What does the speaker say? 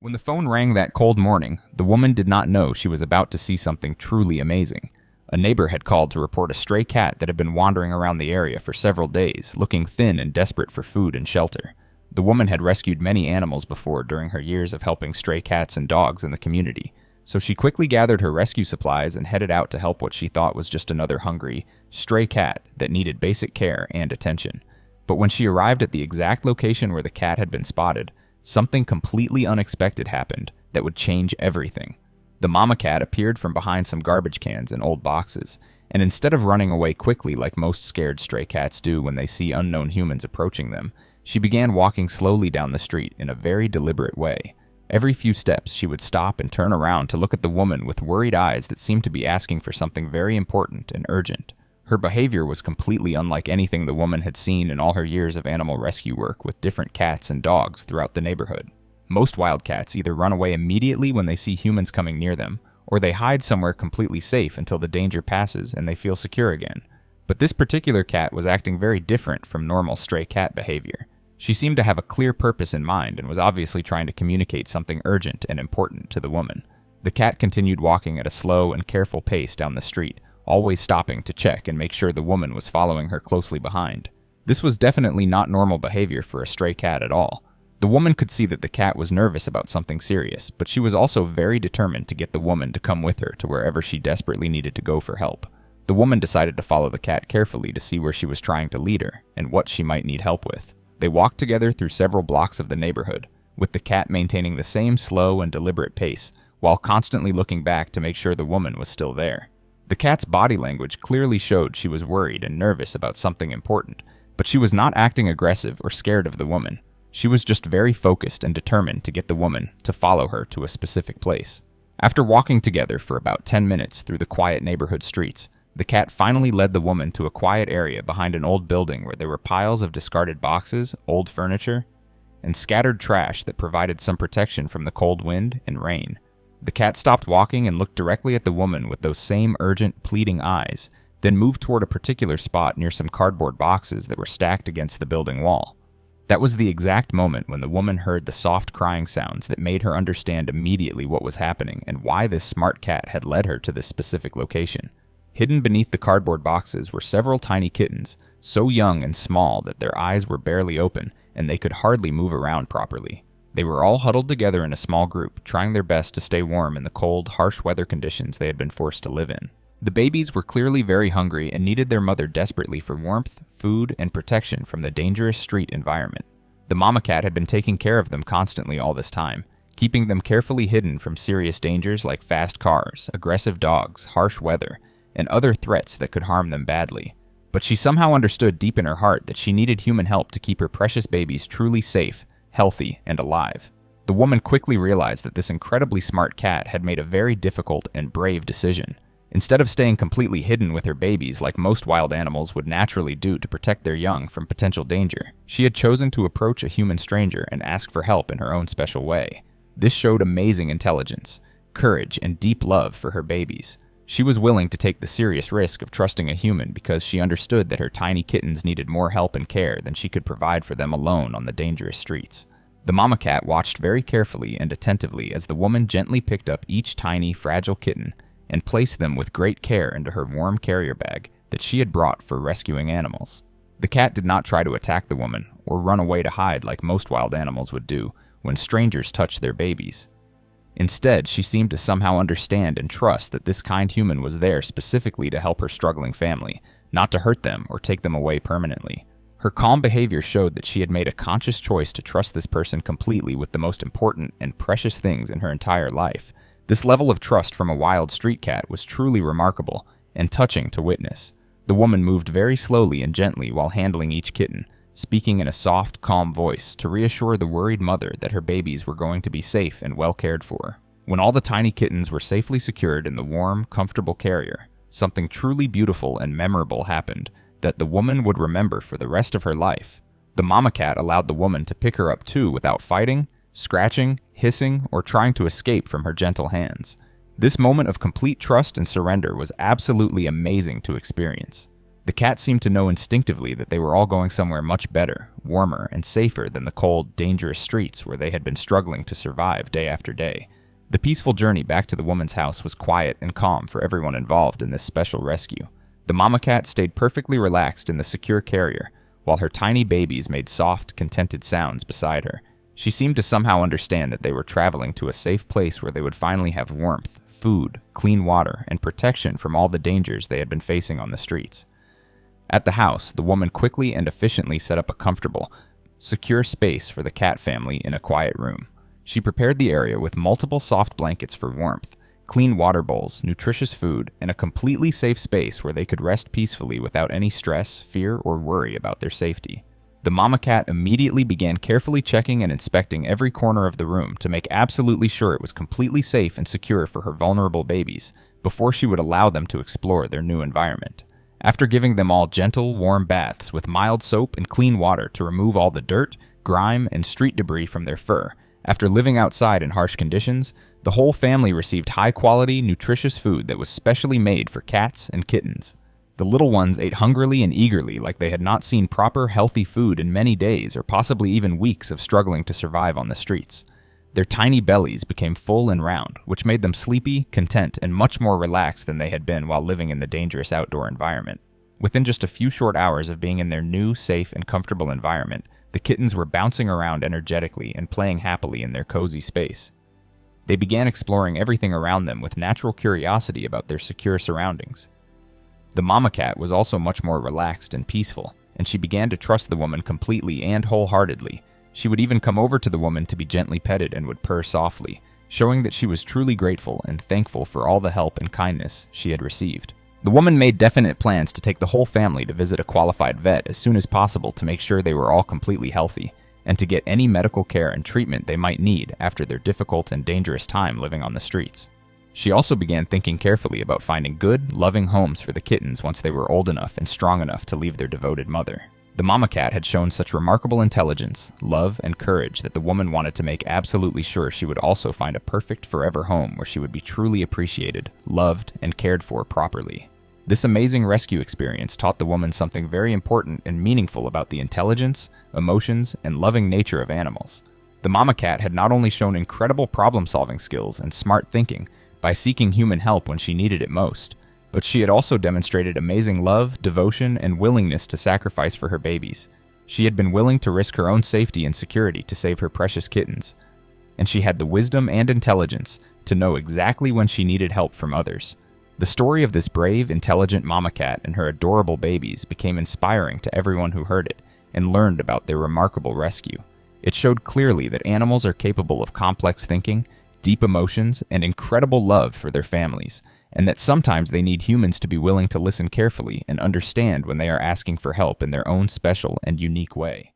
When the phone rang that cold morning, the woman did not know she was about to see something truly amazing. A neighbor had called to report a stray cat that had been wandering around the area for several days, looking thin and desperate for food and shelter. The woman had rescued many animals before during her years of helping stray cats and dogs in the community, so she quickly gathered her rescue supplies and headed out to help what she thought was just another hungry, stray cat that needed basic care and attention. But when she arrived at the exact location where the cat had been spotted, something completely unexpected happened that would change everything. The mama cat appeared from behind some garbage cans and old boxes, and instead of running away quickly like most scared stray cats do when they see unknown humans approaching them, she began walking slowly down the street in a very deliberate way. Every few steps, she would stop and turn around to look at the woman with worried eyes that seemed to be asking for something very important and urgent. Her behavior was completely unlike anything the woman had seen in all her years of animal rescue work with different cats and dogs throughout the neighborhood. Most wild cats either run away immediately when they see humans coming near them, or they hide somewhere completely safe until the danger passes and they feel secure again. But this particular cat was acting very different from normal stray cat behavior. She seemed to have a clear purpose in mind and was obviously trying to communicate something urgent and important to the woman. The cat continued walking at a slow and careful pace down the street, always stopping to check and make sure the woman was following her closely behind. This was definitely not normal behavior for a stray cat at all. The woman could see that the cat was nervous about something serious, but she was also very determined to get the woman to come with her to wherever she desperately needed to go for help. The woman decided to follow the cat carefully to see where she was trying to lead her and what she might need help with. They walked together through several blocks of the neighborhood, with the cat maintaining the same slow and deliberate pace, while constantly looking back to make sure the woman was still there. The cat's body language clearly showed she was worried and nervous about something important, but she was not acting aggressive or scared of the woman. She was just very focused and determined to get the woman to follow her to a specific place. After walking together for about 10 minutes through the quiet neighborhood streets, the cat finally led the woman to a quiet area behind an old building where there were piles of discarded boxes, old furniture, and scattered trash that provided some protection from the cold wind and rain. The cat stopped walking and looked directly at the woman with those same urgent, pleading eyes, then moved toward a particular spot near some cardboard boxes that were stacked against the building wall. That was the exact moment when the woman heard the soft crying sounds that made her understand immediately what was happening and why this smart cat had led her to this specific location. Hidden beneath the cardboard boxes were several tiny kittens, so young and small that their eyes were barely open and they could hardly move around properly. They were all huddled together in a small group, trying their best to stay warm in the cold, harsh weather conditions they had been forced to live in. The babies were clearly very hungry and needed their mother desperately for warmth, food, and protection from the dangerous street environment. The mama cat had been taking care of them constantly all this time, keeping them carefully hidden from serious dangers like fast cars, aggressive dogs, harsh weather, and other threats that could harm them badly. But she somehow understood deep in her heart that she needed human help to keep her precious babies truly safe, healthy, and alive. The woman quickly realized that this incredibly smart cat had made a very difficult and brave decision. Instead of staying completely hidden with her babies like most wild animals would naturally do to protect their young from potential danger, she had chosen to approach a human stranger and ask for help in her own special way. This showed amazing intelligence, courage, and deep love for her babies. She was willing to take the serious risk of trusting a human because she understood that her tiny kittens needed more help and care than she could provide for them alone on the dangerous streets. The mama cat watched very carefully and attentively as the woman gently picked up each tiny, fragile kitten and placed them with great care into her warm carrier bag that she had brought for rescuing animals. The cat did not try to attack the woman or run away to hide like most wild animals would do when strangers touched their babies. Instead, she seemed to somehow understand and trust that this kind human was there specifically to help her struggling family, not to hurt them or take them away permanently. Her calm behavior showed that she had made a conscious choice to trust this person completely with the most important and precious things in her entire life. This level of trust from a wild street cat was truly remarkable and touching to witness. The woman moved very slowly and gently while handling each kitten, speaking in a soft, calm voice to reassure the worried mother that her babies were going to be safe and well cared for. When all the tiny kittens were safely secured in the warm, comfortable carrier, something truly beautiful and memorable happened that the woman would remember for the rest of her life. The mama cat allowed the woman to pick her up too without fighting, scratching, hissing, or trying to escape from her gentle hands. This moment of complete trust and surrender was absolutely amazing to experience. The cat seemed to know instinctively that they were all going somewhere much better, warmer, and safer than the cold, dangerous streets where they had been struggling to survive day after day. The peaceful journey back to the woman's house was quiet and calm for everyone involved in this special rescue. The mama cat stayed perfectly relaxed in the secure carrier, while her tiny babies made soft, contented sounds beside her. She seemed to somehow understand that they were traveling to a safe place where they would finally have warmth, food, clean water, and protection from all the dangers they had been facing on the streets. At the house, the woman quickly and efficiently set up a comfortable, secure space for the cat family in a quiet room. She prepared the area with multiple soft blankets for warmth, clean water bowls, nutritious food, and a completely safe space where they could rest peacefully without any stress, fear, or worry about their safety. The mama cat immediately began carefully checking and inspecting every corner of the room to make absolutely sure it was completely safe and secure for her vulnerable babies before she would allow them to explore their new environment. After giving them all gentle, warm baths with mild soap and clean water to remove all the dirt, grime, and street debris from their fur, after living outside in harsh conditions, the whole family received high-quality, nutritious food that was specially made for cats and kittens. The little ones ate hungrily and eagerly like they had not seen proper, healthy food in many days or possibly even weeks of struggling to survive on the streets. Their tiny bellies became full and round, which made them sleepy, content, and much more relaxed than they had been while living in the dangerous outdoor environment. Within just a few short hours of being in their new, safe, and comfortable environment, the kittens were bouncing around energetically and playing happily in their cozy space. They began exploring everything around them with natural curiosity about their secure surroundings. The mama cat was also much more relaxed and peaceful, and she began to trust the woman completely and wholeheartedly. She would even come over to the woman to be gently petted and would purr softly, showing that she was truly grateful and thankful for all the help and kindness she had received. The woman made definite plans to take the whole family to visit a qualified vet as soon as possible to make sure they were all completely healthy, and to get any medical care and treatment they might need after their difficult and dangerous time living on the streets. She also began thinking carefully about finding good, loving homes for the kittens once they were old enough and strong enough to leave their devoted mother. The mama cat had shown such remarkable intelligence, love, and courage that the woman wanted to make absolutely sure she would also find a perfect forever home where she would be truly appreciated, loved, and cared for properly. This amazing rescue experience taught the woman something very important and meaningful about the intelligence, emotions, and loving nature of animals. The mama cat had not only shown incredible problem-solving skills and smart thinking by seeking human help when she needed it most, but she had also demonstrated amazing love, devotion, and willingness to sacrifice for her babies. She had been willing to risk her own safety and security to save her precious kittens, and she had the wisdom and intelligence to know exactly when she needed help from others. The story of this brave, intelligent mama cat and her adorable babies became inspiring to everyone who heard it and learned about their remarkable rescue. It showed clearly that animals are capable of complex thinking, deep emotions, and incredible love for their families, and that sometimes they need humans to be willing to listen carefully and understand when they are asking for help in their own special and unique way.